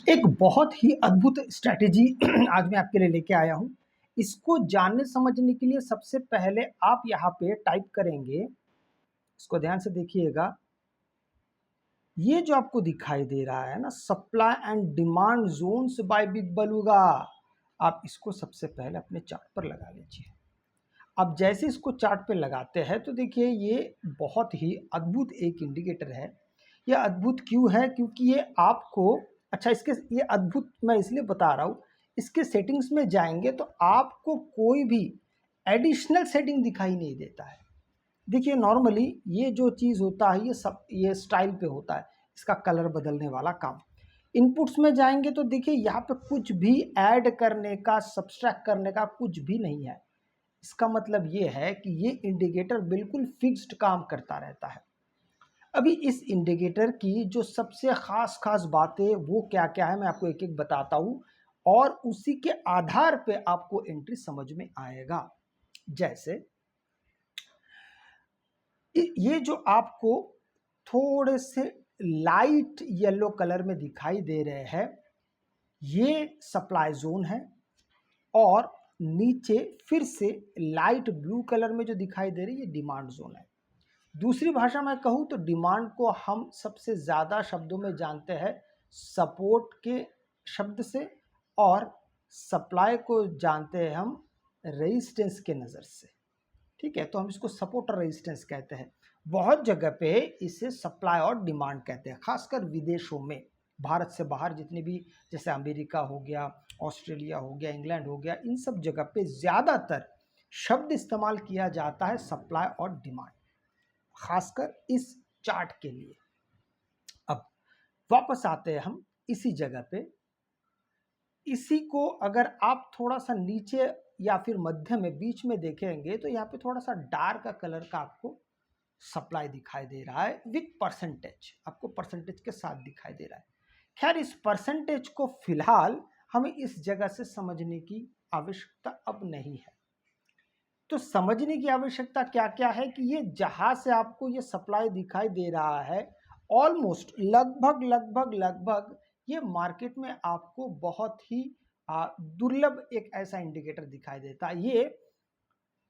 एक बहुत ही अद्भुत स्ट्रैटेजी आज मैं आपके लिए लेके आया हूँ। इसको जानने समझने के लिए सबसे पहले आप यहाँ पे टाइप करेंगे, इसको ध्यान से देखिएगा। ये जो आपको दिखाई दे रहा है ना, supply and demand zones by Big Beluga, आप इसको सबसे पहले अपने चार्ट पर लगा लीजिए। अब जैसे इसको चार्ट पे लगाते हैं तो देखिए ये बहुत ही अद्भुत एक इंडिकेटर है। ये अद्भुत क्यों है? क्योंकि ये आपको इसके ये अद्भुत मैं इसलिए बता रहा हूँ, इसके सेटिंग्स में जाएँगे तो आपको कोई भी एडिशनल सेटिंग दिखाई नहीं देता है। देखिए नॉर्मली ये जो चीज़ होता है ये स्टाइल पे होता है, इसका कलर बदलने वाला काम। इनपुट्स में जाएँगे तो देखिए यहाँ पे कुछ भी ऐड करने का, सब्सट्रैक्ट करने का कुछ भी नहीं है। इसका मतलब ये है कि ये इंडिकेटर बिल्कुल फिक्स्ड काम करता रहता है। अभी इस इंडिकेटर की जो सबसे ख़ास बातें वो क्या-क्या है मैं आपको एक-एक बताता हूँ और उसी के आधार पे आपको एंट्री समझ में आएगा। जैसे ये जो आपको थोड़े से लाइट येलो कलर में दिखाई दे रहे हैं, ये सप्लाई ज़ोन है और नीचे फिर से लाइट ब्लू कलर में जो दिखाई दे रही है ये डिमांड ज़ोन है। दूसरी भाषा में कहूँ तो डिमांड को हम सबसे ज़्यादा शब्दों में जानते हैं सपोर्ट के शब्द से और सप्लाई को जानते हैं हम रेजिस्टेंस के नज़र से। ठीक है, तो हम इसको सपोर्ट और रेजिस्टेंस कहते हैं। बहुत जगह पे इसे सप्लाई और डिमांड कहते हैं, खासकर विदेशों में। भारत से बाहर जितने भी, जैसे अमेरिका हो गया, ऑस्ट्रेलिया हो गया, इंग्लैंड हो गया, इन सब जगह पे ज़्यादातर शब्द इस्तेमाल किया जाता है सप्लाई और डिमांड, खासकर इस चार्ट के लिए। अब वापस आते हैं हम इसी जगह पे। इसी को अगर आप थोड़ा सा नीचे या फिर मध्य में बीच में देखेंगे तो यहाँ पे थोड़ा सा डार्क कलर का आपको सप्लाई दिखाई दे रहा है विथ परसेंटेज, आपको परसेंटेज के साथ दिखाई दे रहा है। खैर इस परसेंटेज को फिलहाल हमें इस जगह से समझने की आवश्यकता अब नहीं है। तो समझने की आवश्यकता क्या क्या है कि ये जहां से आपको ये सप्लाई दिखाई दे रहा है, ऑलमोस्ट लगभग ये मार्केट में आपको बहुत ही दुर्लभ एक ऐसा इंडिकेटर दिखाई देता है। ये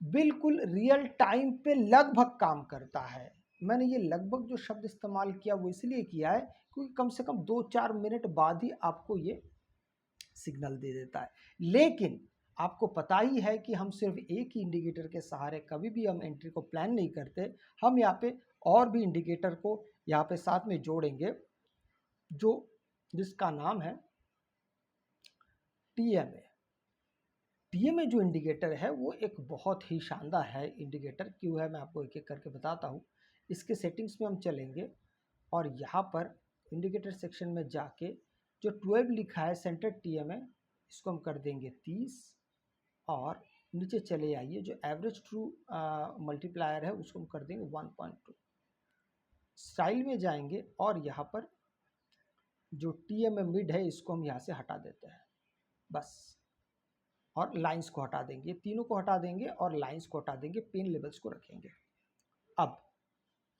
बिल्कुल रियल टाइम पे लगभग काम करता है। मैंने ये लगभग जो शब्द इस्तेमाल किया वो इसलिए किया है क्योंकि कम से कम 2-4 मिनट बाद ही आपको ये सिग्नल दे देता है। लेकिन आपको पता ही है कि हम सिर्फ एक ही इंडिकेटर के सहारे कभी भी हम एंट्री को प्लान नहीं करते। हम यहाँ पे और भी इंडिकेटर को यहाँ पे साथ में जोड़ेंगे जो जिसका नाम है टीएमए। टीएमए जो इंडिकेटर है वो एक बहुत ही शानदार है इंडिकेटर। क्यों है मैं आपको एक एक करके बताता हूँ। इसके सेटिंग्स में हम चलेंगे और यहाँ पर इंडिकेटर सेक्शन में जाके जो 12 लिखा है सेंटर टीएमए, इसको हम कर देंगे 30 और नीचे चले आइए जो एवरेज ट्रू मल्टीप्लायर है उसको हम कर देंगे 1.2। स्टाइल में जाएंगे और यहाँ पर जो टीएमए मिड है इसको हम यहाँ से हटा देते हैं बस, और लाइंस को हटा देंगे, तीनों को हटा देंगे और लाइंस को हटा देंगे, पेन लेवल्स को रखेंगे। अब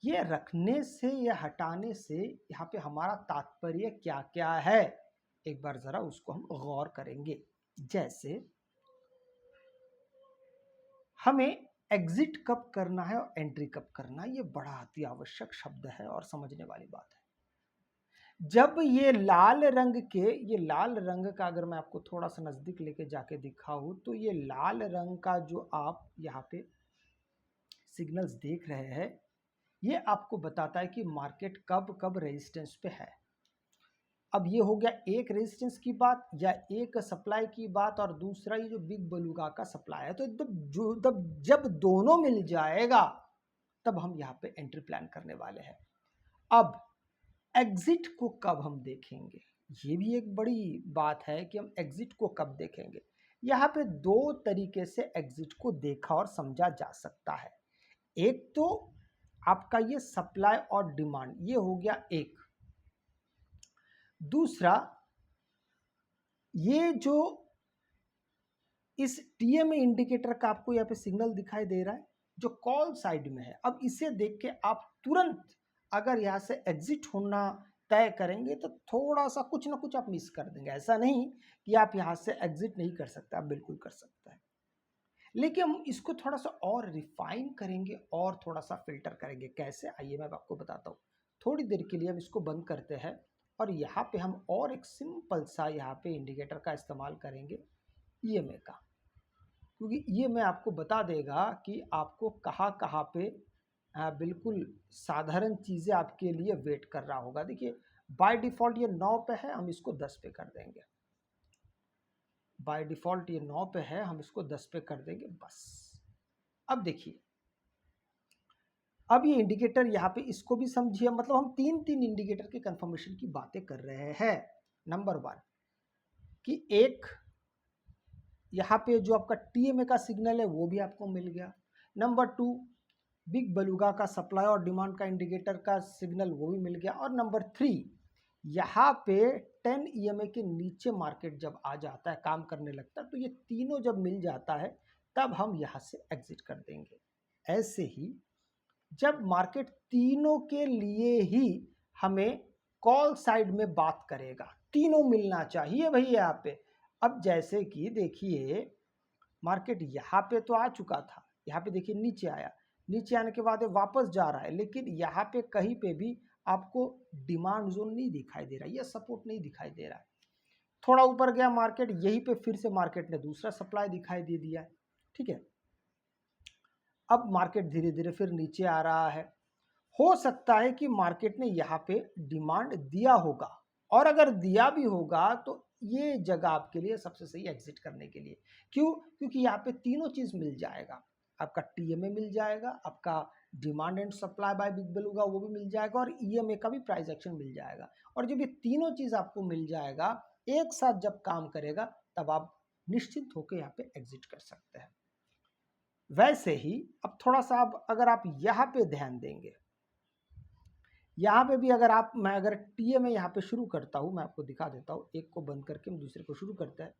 ये रखने से या हटाने से यहाँ पे हमारा तात्पर्य क्या क्या है, एक बार जरा उसको हम गौर करेंगे। जैसे हमें एग्जिट कब करना है और एंट्री कब करना है, ये बड़ा अति आवश्यक शब्द है और समझने वाली बात है। जब ये लाल रंग का अगर मैं आपको थोड़ा सा नजदीक लेके जाके दिखाऊं तो ये लाल रंग का जो आप यहाँ पे सिग्नल्स देख रहे हैं ये आपको बताता है कि मार्केट कब कब रेजिस्टेंस पे है। अब ये हो गया एक रेजिस्टेंस की बात या एक सप्लाई की बात और दूसरा ये जो बिग बलूगा का सप्लाई है। तो जब दोनों मिल जाएगा तब हम यहाँ पे एंट्री प्लान करने वाले हैं। अब एग्जिट को कब हम देखेंगे, ये भी एक बड़ी बात है कि हम एग्जिट को कब देखेंगे। यहाँ पे दो तरीके से एग्जिट को देखा और समझा जा सकता है। एक तो आपका ये सप्लाई और डिमांड ये हो गया एक, दूसरा ये जो इस टीएमए इंडिकेटर का आपको यहाँ पे सिग्नल दिखाई दे रहा है जो कॉल साइड में है। अब इसे देख के आप तुरंत अगर यहाँ से एग्जिट होना तय करेंगे तो थोड़ा सा कुछ ना कुछ आप मिस कर देंगे। ऐसा नहीं कि आप यहाँ से एग्जिट नहीं कर सकते, आप बिल्कुल कर सकते हैं, लेकिन हम इसको थोड़ा सा और रिफाइन करेंगे और थोड़ा सा फिल्टर करेंगे। कैसे, आइए मैं आपको बताता हूँ। थोड़ी देर के लिए हम इसको बंद करते हैं और यहाँ पे हम और एक सिंपल सा यहाँ पे इंडिकेटर का इस्तेमाल करेंगे, ईएमए का, क्योंकि ये मैं आपको बता देगा कि आपको कहाँ कहाँ पे बिल्कुल साधारण चीज़ें आपके लिए वेट कर रहा होगा। देखिए बाय डिफ़ॉल्ट ये 9 पे है, हम इसको 10 पे कर देंगे। बाय डिफ़ॉल्ट ये 9 पे है, हम इसको 10 पे कर देंगे बस। अब देखिए, अब ये इंडिकेटर यहाँ पे इसको भी समझिए, मतलब हम तीन तीन इंडिकेटर के कंफर्मेशन की बातें कर रहे हैं। नंबर 1 कि एक यहाँ पे जो आपका टीएमए का सिग्नल है वो भी आपको मिल गया। नंबर 2 बिग बेलुगा का सप्लाई और डिमांड का इंडिकेटर का सिग्नल वो भी मिल गया। और नंबर 3 यहाँ पे 10 ईएमए के नीचे मार्केट जब आ जाता है, काम करने लगता है, तो ये तीनों जब मिल जाता है तब हम यहाँ से एग्जिट कर देंगे। ऐसे ही जब मार्केट तीनों के लिए ही हमें कॉल साइड में बात करेगा, तीनों मिलना चाहिए भाई यहाँ पे। अब जैसे कि देखिए मार्केट यहाँ पे तो आ चुका था, यहाँ पे देखिए नीचे आया, नीचे आने के बाद ये वापस जा रहा है, लेकिन यहाँ पे कहीं पे भी आपको डिमांड जोन नहीं दिखाई दे रहा है, ये सपोर्ट नहीं दिखाई दे रहा है। थोड़ा ऊपर गया मार्केट, यहीं पे फिर से मार्केट ने दूसरा सप्लाई दिखाई दे दिया है, ठीक है। अब मार्केट धीरे धीरे फिर नीचे आ रहा है। हो सकता है कि मार्केट ने यहाँ पे डिमांड दिया होगा, और अगर दिया भी होगा तो ये जगह आपके लिए सबसे सही एग्जिट करने के लिए। क्यों? क्योंकि यहाँ पे तीनों चीज मिल जाएगा, आपका टीएमए मिल जाएगा, आपका demand and supply bye big beluga वो भी मिल जाएगा, और ईएमए का भी प्राइस एक्शन मिल जाएगा। और जब ये तीनों चीज आपको मिल जाएगा एक साथ जब काम करेगा, तब आप निश्चिंत होकर यहाँ पे एग्जिट कर सकते हैं। वैसे ही अब थोड़ा सा आप अगर आप यहाँ पे ध्यान देंगे, यहाँ पे भी अगर आप, मैं अगर टीएमए यहाँ पे शुरू करता हूँ, मैं आपको दिखा देता हूँ, एक को बंद करके हम दूसरे को शुरू करते हैं।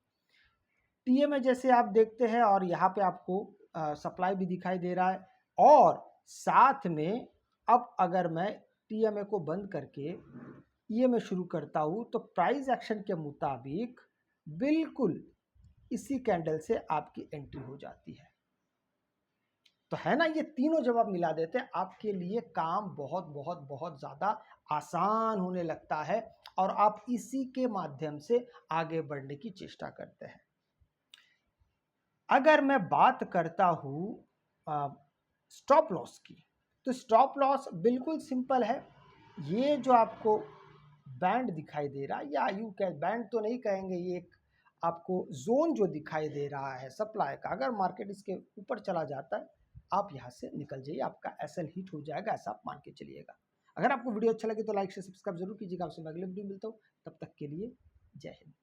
टीएमए जैसे आप देखते हैं और यहाँ पे आपको सप्लाई भी दिखाई दे रहा है, और साथ में अब अगर मैं टीएमए को बंद करके ईएमए शुरू करता हूँ तो प्राइस एक्शन के मुताबिक बिल्कुल इसी कैंडल से आपकी एंट्री हो जाती है। तो है ना, ये तीनों जब आप मिला देते हैं आपके लिए काम बहुत बहुत बहुत ज़्यादा आसान होने लगता है, और आप इसी के माध्यम से आगे बढ़ने की चेष्टा करते हैं। अगर मैं बात करता हूँ स्टॉप लॉस की, तो स्टॉप लॉस बिल्कुल सिंपल है। ये जो आपको बैंड दिखाई दे रहा है, या यूं कह, बैंड तो नहीं कहेंगे, ये एक आपको जोन जो दिखाई दे रहा है सप्लाई का, अगर मार्केट इसके ऊपर चला जाता है आप यहाँ से निकल जाइए, आपका एसएल हिट हो जाएगा, ऐसा आप मान के चलिएगा। अगर आपको वीडियो अच्छा लगे तो लाइक से सब्सक्राइब जरूर कीजिएगा। आपसे मैं अगले वीडियो मिलता हूँ, तब तक के लिए जय हिंद।